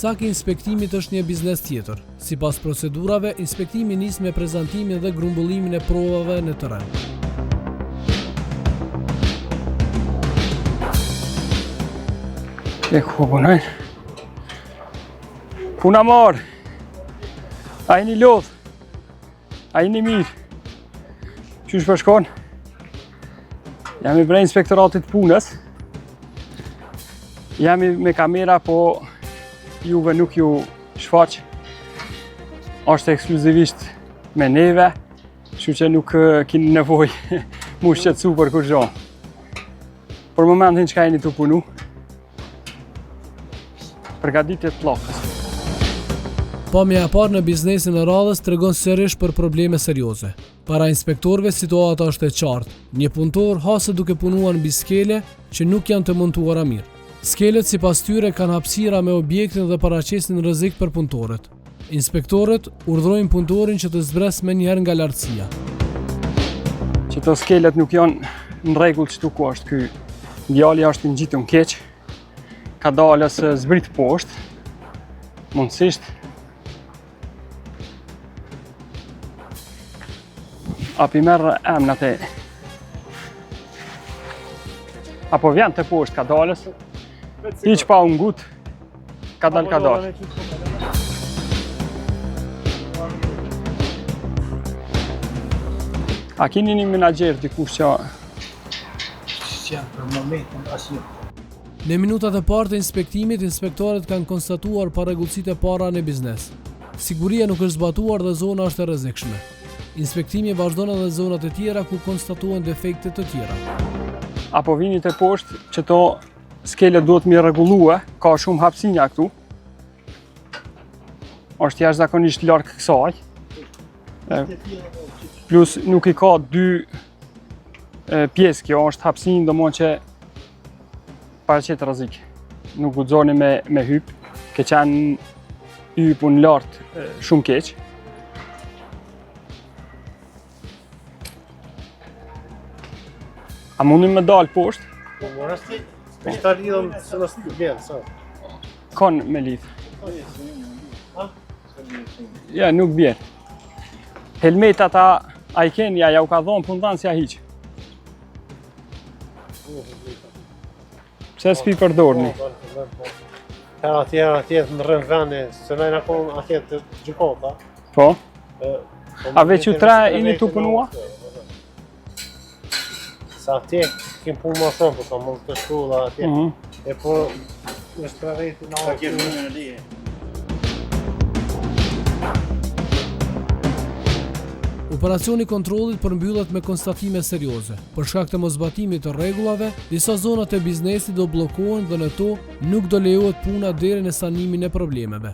Caki i inspektimit është një biznes tjetër. Sipas procedurave, inspektimi nis me prezantimin dhe grumbullimin e provave në terren. E ku punojnë? Puna marë. A jeni lodh? A jeni mirë? Qysh përshkon? Jam i prej inspektoratit punës. Jam me kamera, po juve nuk ju shfaq. Është ekskluzivisht me neve, kështu që nuk keni nevojë mu shqetësu për kur gjo. Për momentin çka jeni të punu? Përgatitje të pllakës. Pamja e parë në biznesin e radhës tregon sërish për probleme serioze. Para inspektorëve situata është e qartë. Një punëtor hase duke punuar mbi skele që nuk janë të montuara mirë. Skelet sipas tyre kanë hapësira me objektin dhe paraqesin rrezik për punëtorët. Inspektorët urdhrojnë punëtorin që të zbres menjëherë nga lartësia. Qëto skelet nuk janë në rregull çtu ku është ky. Djali është i ngjitur keq. Ka dalës zbrit poshtë. Mundësisht api merë emnat e apo vjen të poshtë ka dalës hiq pa ungut ka dal A keni një menaxher dikush që për momentin asnjë. Në minutat e parë të inspektimit, inspektorët kanë konstatuar parregullësitë e para në biznes. Siguria nuk është zbatuar dhe zona është e rrezikshme. Inspektimi vazhdon edhe zonat e tjera ku konstatuan defekte të tjera. Apo vini të poshtë që to skele duhet mi rregullue, ka shumë hapësinja këtu. Është jashtëzakonisht larg kësaj. Plus nuk i ka dy pjesë, kjo është hapësinë, domthonjë që paraqet rrezik. Nuk guxoni me hyp, ke qenë hypun lart shumë keq. A mundi me dal poshtë? Po morasti, ta lidhëm se mos të vjen, sa. Kon me lidh. Ja, nuk bjen. Helmetat a i keni, ja u ka dhonë punëdhanë si a hiq. Pse s'pi përdorni? Ka atje në rrën vende, se nëjnë akon atje të gjykata. Po? A veç ju tre jeni tu punua? Sa atje kem punë më shumë, po ka mund të shkolla atje. E po është pra rreti në atje në lije. Operacioni kontrollit përmbyllet me konstatime serioze. Për shkak të mosbatimit të rregullave, disa zona të biznesit do bllokohen dhe në to nuk do lejohet puna deri në sanimin e problemeve.